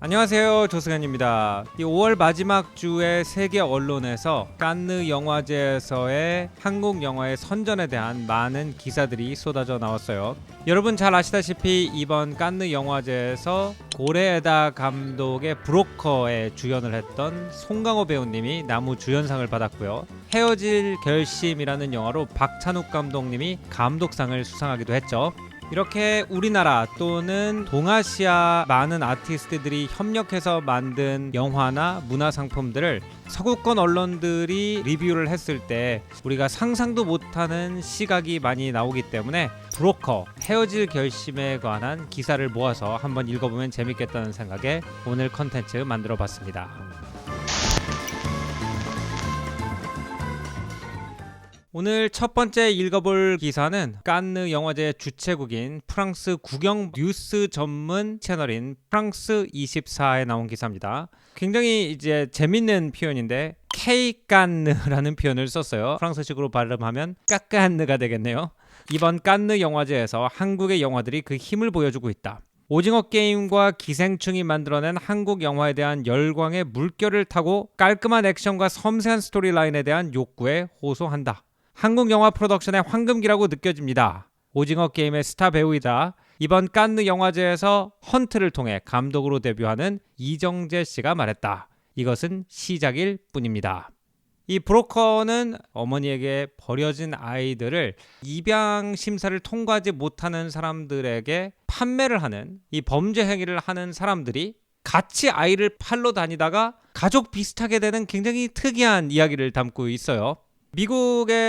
안녕하세요, 조승현입니다. 이 5월 마지막 주에 세계 언론에서 칸느 영화제에서의 한국 영화의 선전에 대한 많은 기사들이 쏟아져 나왔어요. 여러분 잘 아시다시피 이번 칸느 영화제에서 고레에다 감독의 브로커에 주연을 했던 송강호 배우님이 나무 주연상을 받았고요. 헤어질 결심이라는 영화로 박찬욱 감독님이 감독상을 수상하기도 했죠. 이렇게 우리나라 또는 동아시아 많은 아티스트들이 협력해서 만든 영화나 문화상품들을 서구권 언론들이 리뷰를 했을 때 우리가 상상도 못하는 시각이 많이 나오기 때문에 브로커, 헤어질 결심에 관한 기사를 모아서 한번 읽어보면 재밌겠다는 생각에 오늘 컨텐츠 만들어봤습니다. 오늘 첫 번째 읽어볼 기사는 칸느 영화제 주최국인 프랑스 국영 뉴스 전문 채널인 프랑스 24에 나온 기사입니다. 굉장히 이제 재밌는 표현인데 K칸느라는 표현을 썼어요. 프랑스식으로 발음하면 까까한느가 되겠네요. 이번 칸느 영화제에서 한국의 영화들이 그 힘을 보여주고 있다. 오징어 게임과 기생충이 만들어낸 한국 영화에 대한 열광의 물결을 타고 깔끔한 액션과 섬세한 스토리라인에 대한 욕구에 호소한다. 한국 영화 프로덕션의 황금기라고 느껴집니다. 오징어 게임의 스타 배우이다. 이번 칸느 영화제에서 헌트를 통해 감독으로 데뷔하는 이정재 씨가 말했다. 이것은 시작일 뿐입니다. 이 브로커는 어머니에게 버려진 아이들을 입양 심사를 통과하지 못하는 사람들에게 판매를 하는 이 범죄 행위를 하는 사람들이 같이 아이를 팔러 다니다가 가족 비슷하게 되는 굉장히 특이한 이야기를 담고 있어요.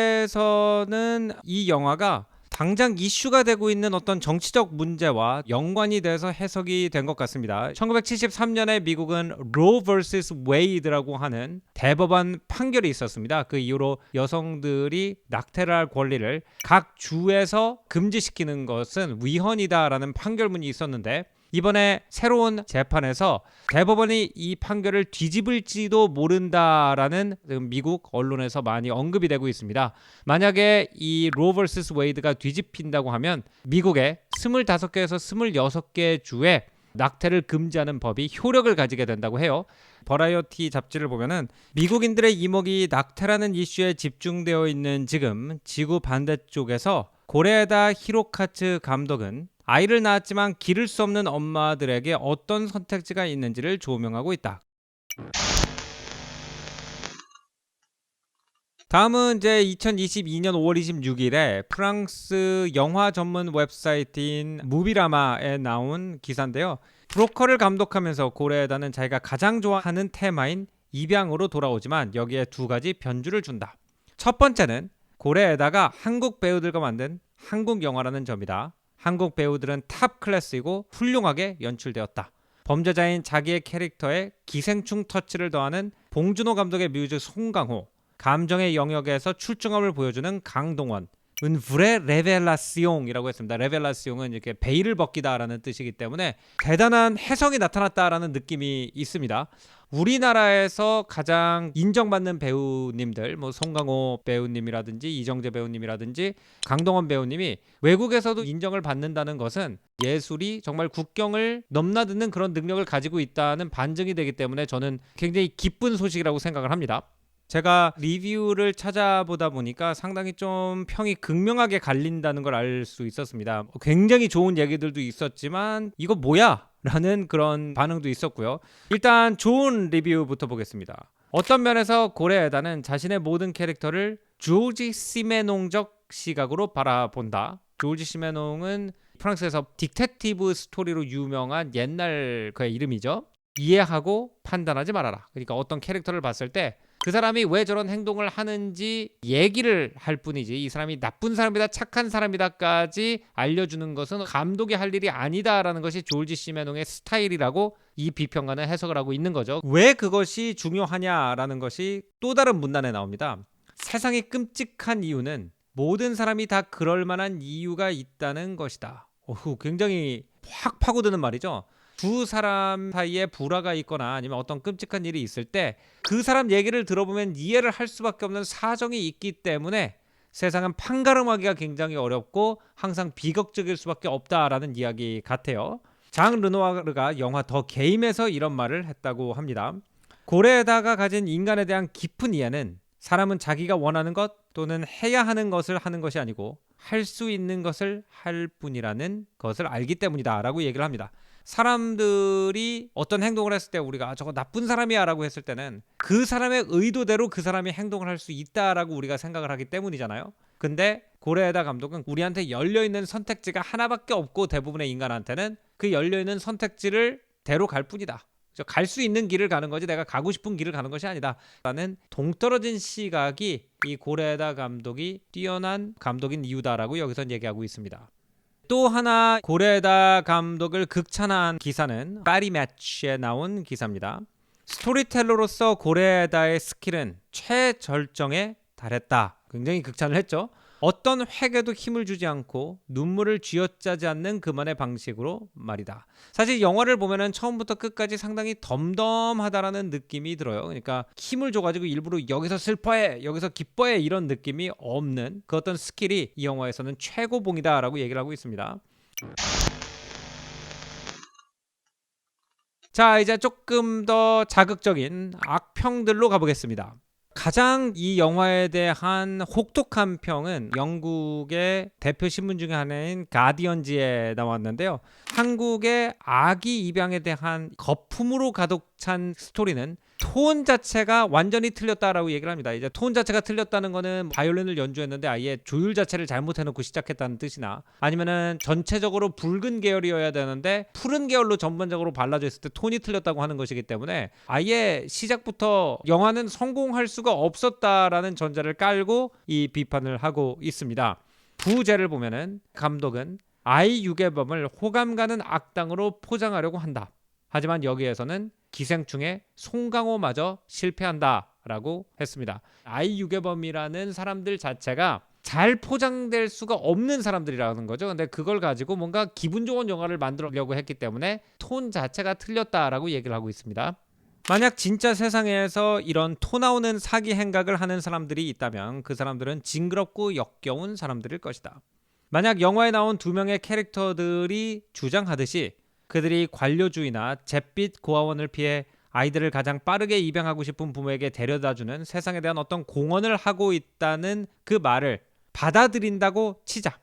미국에서는 이 영화가 당장 이슈가 되고 있는 어떤 정치적 문제와 연관이 돼서 해석이 된 것 같습니다. 1973년에 미국은 로 vs 웨이드라고 하는 대법원 판결이 있었습니다. 그 이후로 여성들이 낙태를 할 권리를 각 주에서 금지시키는 것은 위헌이다라는 판결문이 있었는데 이번에 새로운 재판에서 대법원이 이 판결을 뒤집을지도 모른다라는 미국 언론에서 많이 언급이 되고 있습니다. 만약에 이 로 vs 웨이드가 뒤집힌다고 하면 미국의 25개에서 26개 주에 낙태를 금지하는 법이 효력을 가지게 된다고 해요. 버라이어티 잡지를 보면은 미국인들의 이목이 낙태라는 이슈에 집중되어 있는 지금 지구 반대쪽에서 고레에다 히로카츠 감독은 아이를 낳았지만 기를 수 없는 엄마들에게 어떤 선택지가 있는지를 조명하고 있다. 다음은 이제 2022년 5월 26일에 프랑스 영화 전문 웹사이트인 무비라마에 나온 기사인데요. 브로커를 감독하면서 고레에다는 자기가 가장 좋아하는 테마인 입양으로 돌아오지만 여기에 두 가지 변주를 준다. 첫 번째는 고레에다가 한국 배우들과 만든 한국 영화라는 점이다. 한국 배우들은 탑 클래스이고 훌륭하게 연출되었다. 범죄자인 자기의 캐릭터에 기생충 터치를 더하는 봉준호 감독의 뮤즈 송강호, 감정의 영역에서 출중함을 보여주는 강동원, 은 브레 레벨라시옹이라고 했습니다. 레벨라시옹은 이렇게 베일을 벗기다라는 뜻이기 때문에 대단한 혜성이 나타났다라는 느낌이 있습니다. 우리나라에서 가장 인정받는 배우님들, 뭐 송강호 배우님이라든지 이정재 배우님이라든지 강동원 배우님이 외국에서도 인정을 받는다는 것은 예술이 정말 국경을 넘나드는 그런 능력을 가지고 있다는 반증이 되기 때문에 저는 굉장히 기쁜 소식이라고 생각을 합니다. 제가 리뷰를 찾아보다 보니까 상당히 좀 평이 극명하게 갈린다는 걸 알 수 있었습니다. 굉장히 좋은 얘기들도 있었지만 이거 뭐야? 라는 그런 반응도 있었고요. 일단 좋은 리뷰부터 보겠습니다. 어떤 면에서 고레에다는 자신의 모든 캐릭터를 조지 시메농적 시각으로 바라본다. 조지 시메농은 프랑스에서 딕테티브 스토리로 유명한 옛날 그의 이름이죠. 이해하고 판단하지 말아라. 그러니까 어떤 캐릭터를 봤을 때 그 사람이 왜 저런 행동을 하는지 얘기를 할 뿐이지 이 사람이 나쁜 사람이다 착한 사람이다까지 알려주는 것은 감독이 할 일이 아니다라는 것이 조지 시메농의 스타일이라고 이 비평가는 해석을 하고 있는 거죠. 왜 그것이 중요하냐라는 것이 또 다른 문단에 나옵니다. 세상이 끔찍한 이유는 모든 사람이 다 그럴 만한 이유가 있다는 것이다. 굉장히 확 파고드는 말이죠. 두 사람 사이에 불화가 있거나 아니면 어떤 끔찍한 일이 있을 때 그 사람 얘기를 들어보면 이해를 할 수밖에 없는 사정이 있기 때문에 세상은 판가름하기가 굉장히 어렵고 항상 비극적일 수밖에 없다라는 이야기 같아요. 장 르누아르가 영화 더 게임에서 이런 말을 했다고 합니다. 고래에다가 가진 인간에 대한 깊은 이해는 사람은 자기가 원하는 것 또는 해야 하는 것을 하는 것이 아니고 할 수 있는 것을 할 뿐이라는 것을 알기 때문이다 라고 얘기를 합니다. 사람들이 어떤 행동을 했을 때 우리가 저거 나쁜 사람이야 라고 했을 때는 그 사람의 의도대로 그 사람이 행동을 할 수 있다라고 우리가 생각을 하기 때문이잖아요. 근데 고레에다 감독은 우리한테 열려있는 선택지가 하나밖에 없고 대부분의 인간한테는 그 열려있는 선택지를 대로 갈 뿐이다. 갈 수 있는 길을 가는 거지 내가 가고 싶은 길을 가는 것이 아니다 라는 동떨어진 시각이 이 고레에다 감독이 뛰어난 감독인 이유다라고 여기서 얘기하고 있습니다. 또 하나 고레에다 감독을 극찬한 기사는 파리 매치에 나온 기사입니다. 스토리텔러로서 고레에다의 스킬은 최절정에 달했다. 굉장히 극찬을 했죠. 어떤 획에도 힘을 주지 않고 눈물을 쥐어짜지 않는 그만의 방식으로 말이다. 사실 영화를 보면은 처음부터 끝까지 상당히 덤덤하다라는 느낌이 들어요. 그러니까 힘을 줘가지고 일부러 여기서 슬퍼해, 여기서 기뻐해 이런 느낌이 없는 그 어떤 스킬이 이 영화에서는 최고봉이다라고 얘기를 하고 있습니다. 자, 이제 조금 더 자극적인 악평들로 가보겠습니다. 가장 이 영화에 대한 혹독한 평은 영국의 대표 신문 중에 하나인 가디언지에 나왔는데요. 한국의 아기 입양에 대한 거품으로 가득 찬 스토리는 톤 자체가 완전히 틀렸다라고 얘기를 합니다. 이제 톤 자체가 틀렸다는 거는 바이올린을 연주했는데 아예 조율 자체를 잘못해놓고 시작했다는 뜻이나 아니면은 전체적으로 붉은 계열이어야 되는데 푸른 계열로 전반적으로 발라져 있을 때 톤이 틀렸다고 하는 것이기 때문에 아예 시작부터 영화는 성공할 수가 없었다라는 전제를 깔고 이 비판을 하고 있습니다. 부제를 보면은 감독은 아이 유괴범을 호감 가는 악당으로 포장하려고 한다. 하지만 여기에서는 기생충의 송강호마저 실패한다라고 했습니다. 아이 유괴범이라는 사람들 자체가 잘 포장될 수가 없는 사람들이라는 거죠. 근데 그걸 가지고 뭔가 기분 좋은 영화를 만들려고 했기 때문에 톤 자체가 틀렸다라고 얘기를 하고 있습니다. 만약 진짜 세상에서 이런 토 나오는 사기 행각을 하는 사람들이 있다면 그 사람들은 징그럽고 역겨운 사람들일 것이다. 만약 영화에 나온 두 명의 캐릭터들이 주장하듯이 그들이 관료주의나 잿빛 고아원을 피해 아이들을 가장 빠르게 입양하고 싶은 부모에게 데려다주는 세상에 대한 어떤 공헌을 하고 있다는 그 말을 받아들인다고 치자.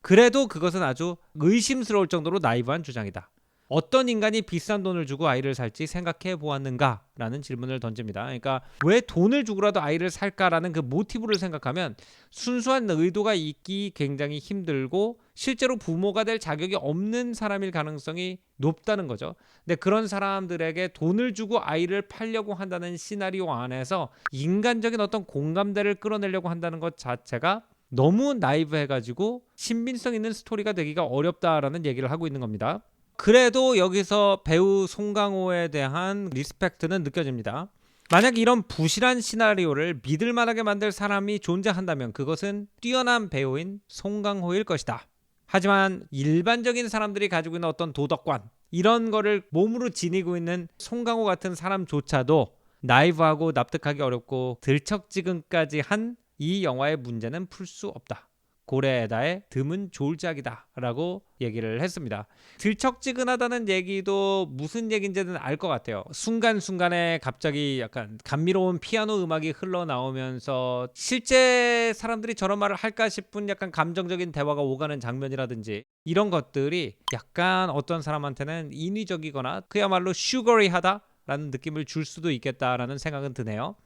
그래도 그것은 아주 의심스러울 정도로 나이브한 주장이다. 어떤 인간이 비싼 돈을 주고 아이를 살지 생각해 보았는가? 라는 질문을 던집니다. 그러니까 왜 돈을 주고라도 아이를 살까라는 그 모티브를 생각하면 순수한 의도가 있기 굉장히 힘들고 실제로 부모가 될 자격이 없는 사람일 가능성이 높다는 거죠. 근데 그런 사람들에게 돈을 주고 아이를 팔려고 한다는 시나리오 안에서 인간적인 어떤 공감대를 끌어내려고 한다는 것 자체가 너무 나이브해가지고 신빙성 있는 스토리가 되기가 어렵다라는 얘기를 하고 있는 겁니다. 그래도 여기서 배우 송강호에 대한 리스펙트는 느껴집니다. 만약 이런 부실한 시나리오를 믿을만하게 만들 사람이 존재한다면 그것은 뛰어난 배우인 송강호일 것이다. 하지만 일반적인 사람들이 가지고 있는 어떤 도덕관 이런 거를 몸으로 지니고 있는 송강호 같은 사람조차도 나이브하고 납득하기 어렵고 들척지근까지 한 이 영화의 문제는 풀 수 없다. 고레에다의 드문 졸작이다 라고 얘기를 했습니다. 들척지근하다는 얘기도 무슨 얘기인지는 알 것 같아요. 순간순간에 갑자기 약간 감미로운 피아노 음악이 흘러나오면서 실제 사람들이 저런 말을 할까 싶은 약간 감정적인 대화가 오가는 장면이라든지 이런 것들이 약간 어떤 사람한테는 인위적이거나 그야말로 슈거리하다 라는 느낌을 줄 수도 있겠다라는 생각은 드네요.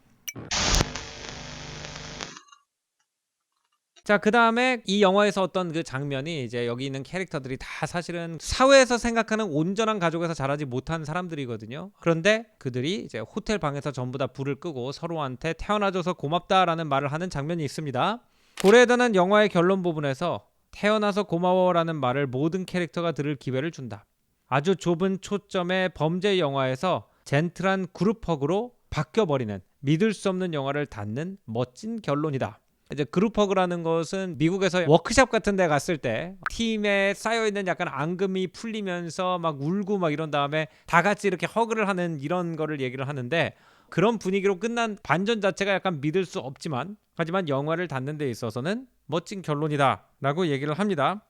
자, 그 다음에 이 영화에서 어떤 그 장면이 이제 여기 있는 캐릭터들이 다 사실은 사회에서 생각하는 온전한 가족에서 자라지 못한 사람들이거든요. 그런데 그들이 이제 호텔 방에서 전부 다 불을 끄고 서로한테 태어나줘서 고맙다라는 말을 하는 장면이 있습니다. 고레에다는 영화의 결론 부분에서 태어나서 고마워라는 말을 모든 캐릭터가 들을 기회를 준다. 아주 좁은 초점의 범죄 영화에서 젠틀한 그룹허그로 바뀌어버리는 믿을 수 없는 영화를 닫는 멋진 결론이다. 이제 그룹허그라는 것은 미국에서 워크숍 같은 데 갔을 때 팀에 쌓여있는 약간 앙금이 풀리면서 막 울고 막 이런 다음에 다 같이 이렇게 허그를 하는 이런 거를 얘기를 하는데 그런 분위기로 끝난 반전 자체가 약간 믿을 수 없지만 하지만 영화를 닫는 데 있어서는 멋진 결론이다 라고 얘기를 합니다.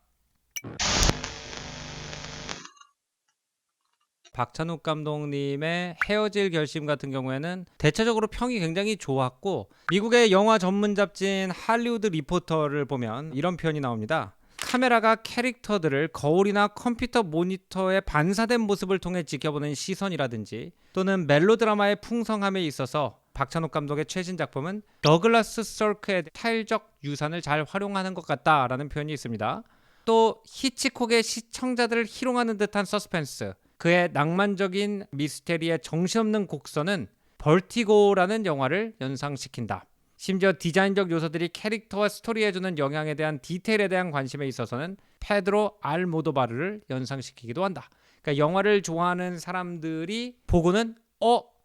박찬욱 감독님의 헤어질 결심 같은 경우에는 대체적으로 평이 굉장히 좋았고, 미국의 영화 전문 잡지인 할리우드 리포터를 보면 이런 표현이 나옵니다. 카메라가 캐릭터들을 거울이나 컴퓨터 모니터에 반사된 모습을 통해 지켜보는 시선이라든지, 또는 멜로드라마의 풍성함에 있어서 박찬욱 감독의 최신 작품은 더글라스 서크의 스타일적 유산을 잘 활용하는 것 같다라는 표현이 있습니다. 또 히치콕의 시청자들을 희롱하는 듯한 서스펜스, 그의 낭만적인 미스테리의 정신없는 곡선은 벌티고라는 영화를 연상시킨다. 심지어 디자인적 요소들이 캐릭터와 스토리에 주는 영향에 대한 디테일에 대한 관심에 있어서는 페드로 알모도바르를 연상시키기도 한다. 그러니까 영화를 좋아하는 사람들이 보고는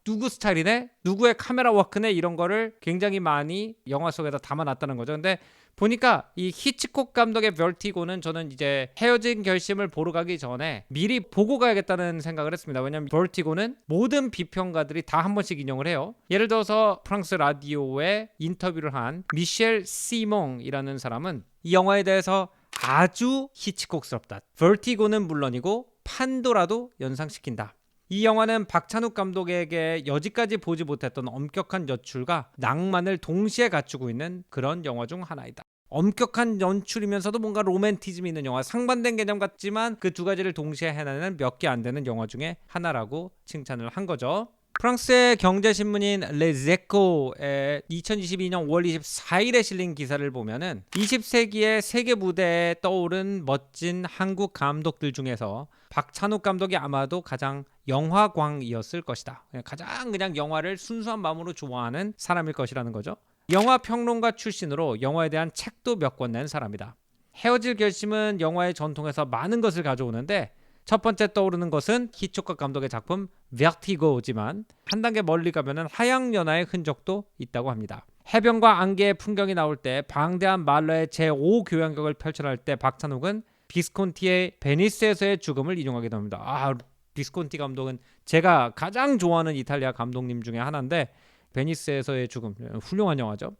누구 스타일이네? 누구의 카메라 워크네? 이런 거를 굉장히 많이 영화 속에다 담아놨다는 거죠. 근데 보니까 이 히치콕 감독의 벌티고는 저는 이제 헤어진 결심을 보러 가기 전에 미리 보고 가야겠다는 생각을 했습니다. 왜냐하면 벌티고는 모든 비평가들이 다 한 번씩 인용을 해요. 예를 들어서 프랑스 라디오에 인터뷰를 한 미셸 시몽이라는 사람은 이 영화에 대해서 아주 히치콕스럽다. 벌티고는 물론이고 판도라도 연상시킨다. 이 영화는 박찬욱 감독에게 여지까지 보지 못했던 엄격한 연출과 낭만을 동시에 갖추고 있는 그런 영화 중 하나이다. 엄격한 연출이면서도 뭔가 로맨티즘이 있는 영화, 상반된 개념 같지만 그 두 가지를 동시에 해내는 몇 개 안 되는 영화 중에 하나라고 칭찬을 한 거죠. 프랑스의 경제신문인 레제코의 2022년 5월 24일에 실린 기사를 보면은 20세기의 세계 무대에 떠오른 멋진 한국 감독들 중에서 박찬욱 감독이 아마도 가장 영화광이었을 것이다. 가장 그냥 영화를 순수한 마음으로 좋아하는 사람일 것이라는 거죠. 영화 평론가 출신으로 영화에 대한 책도 몇 권 낸 사람이다. 헤어질 결심은 영화의 전통에서 많은 것을 가져오는데 첫 번째 떠오르는 것은 히치콕 감독의 작품 베르티고지만 한 단계 멀리 가면은 하양연화의 흔적도 있다고 합니다. 해변과 안개의 풍경이 나올 때 방대한 말러의 제5교향곡을 펼쳐날 때 박찬욱은 비스콘티의 베니스에서의 죽음을 인용하기도 합니다. 비스콘티 감독은 제가 가장 좋아하는 이탈리아 감독님 중에 하나인데 베니스에서의 죽음, 훌륭한 영화죠.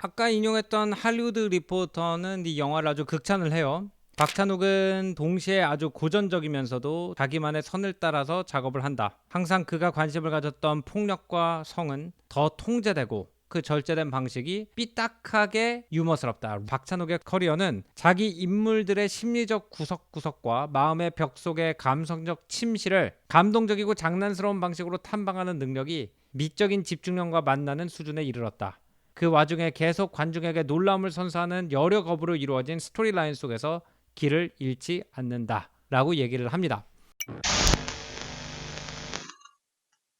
아까 인용했던 할리우드 리포터는 이 영화를 아주 극찬을 해요. 박찬욱은 동시에 아주 고전적이면서도 자기만의 선을 따라서 작업을 한다. 항상 그가 관심을 가졌던 폭력과 성은 더 통제되고 그 절제된 방식이 삐딱하게 유머스럽다. 박찬욱의 커리어는 자기 인물들의 심리적 구석구석과 마음의 벽 속의 감성적 침실을 감동적이고 장난스러운 방식으로 탐방하는 능력이 미적인 집중력과 만나는 수준에 이르렀다. 그 와중에 계속 관중에게 놀라움을 선사하는 여러 겁으로 이루어진 스토리라인 속에서 길을 잃지 않는다 라고 얘기를 합니다.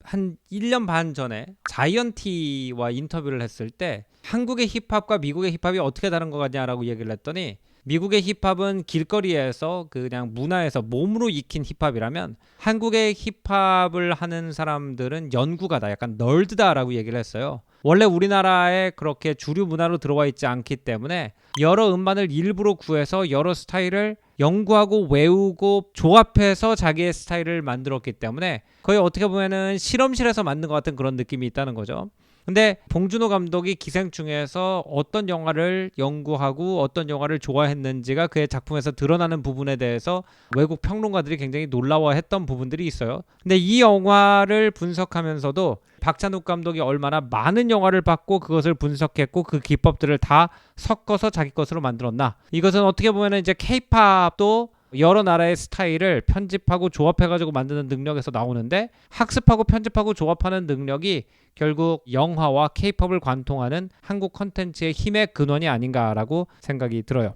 한 1년 반 전에 자이언티와 인터뷰를 했을 때 한국의 힙합과 미국의 힙합이 어떻게 다른 거 같냐라고 얘기를 했더니, 미국의 힙합은 길거리에서 그냥 문화에서 몸으로 익힌 힙합이라면 한국의 힙합을 하는 사람들은 연구가다, 약간 널드다라고 얘기를 했어요. 원래 우리나라에 그렇게 주류 문화로 들어와 있지 않기 때문에 여러 음반을 일부러 구해서 여러 스타일을 연구하고 외우고 조합해서 자기의 스타일을 만들었기 때문에 거의 어떻게 보면은 실험실에서 만든 것 같은 그런 느낌이 있다는 거죠. 근데 봉준호 감독이 기생충에서 어떤 영화를 연구하고 어떤 영화를 좋아했는지가 그의 작품에서 드러나는 부분에 대해서 외국 평론가들이 굉장히 놀라워했던 부분들이 있어요. 근데 이 영화를 분석하면서도 박찬욱 감독이 얼마나 많은 영화를 봤고 그것을 분석했고 그 기법들을 다 섞어서 자기 것으로 만들었나. 이것은 어떻게 보면 이제 K-팝도 여러 나라의 스타일을 편집하고 조합해가지고 만드는 능력에서 나오는데, 학습하고 편집하고 조합하는 능력이 결국 영화와 K-팝을 관통하는 한국 컨텐츠의 힘의 근원이 아닌가라고 생각이 들어요.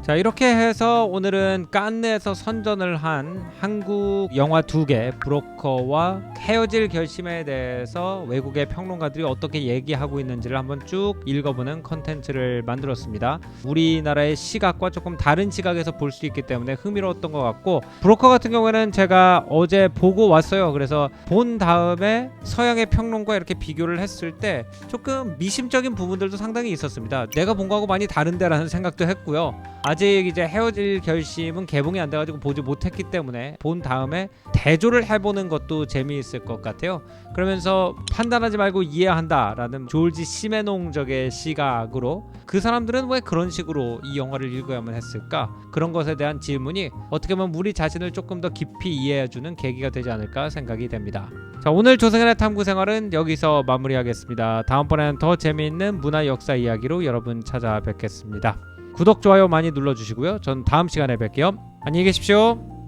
자, 이렇게 해서 오늘은 칸느에서 선전을 한 한국 영화 2개, 브로커와 헤어질 결심에 대해서 외국의 평론가들이 어떻게 얘기하고 있는지를 한번 쭉 읽어보는 컨텐츠를 만들었습니다. 우리나라의 시각과 조금 다른 시각에서 볼 수 있기 때문에 흥미로웠던 것 같고, 브로커 같은 경우에는 제가 어제 보고 왔어요. 그래서 본 다음에 서양의 평론과 이렇게 비교를 했을 때 조금 미심적인 부분들도 상당히 있었습니다. 내가 본 거하고 많이 다른데 라는 생각도 했고요. 아직 아직 이제 헤어질 결심은 개봉이 안 돼가지고 보지 못했기 때문에 본 다음에 대조를 해보는 것도 재미있을 것 같아요. 그러면서 판단하지 말고 이해한다라는 조지 시메농적의 시각으로 그 사람들은 왜 그런 식으로 이 영화를 읽어야만 했을까? 그런 것에 대한 질문이 어떻게 보면 우리 자신을 조금 더 깊이 이해해주는 계기가 되지 않을까 생각이 됩니다. 자, 오늘 조승현의 탐구생활은 여기서 마무리하겠습니다. 다음번에는 더 재미있는 문화 역사 이야기로 여러분 찾아뵙겠습니다. 구독, 좋아요 많이 눌러주시고요. 전 다음 시간에 뵐게요. 안녕히 계십시오.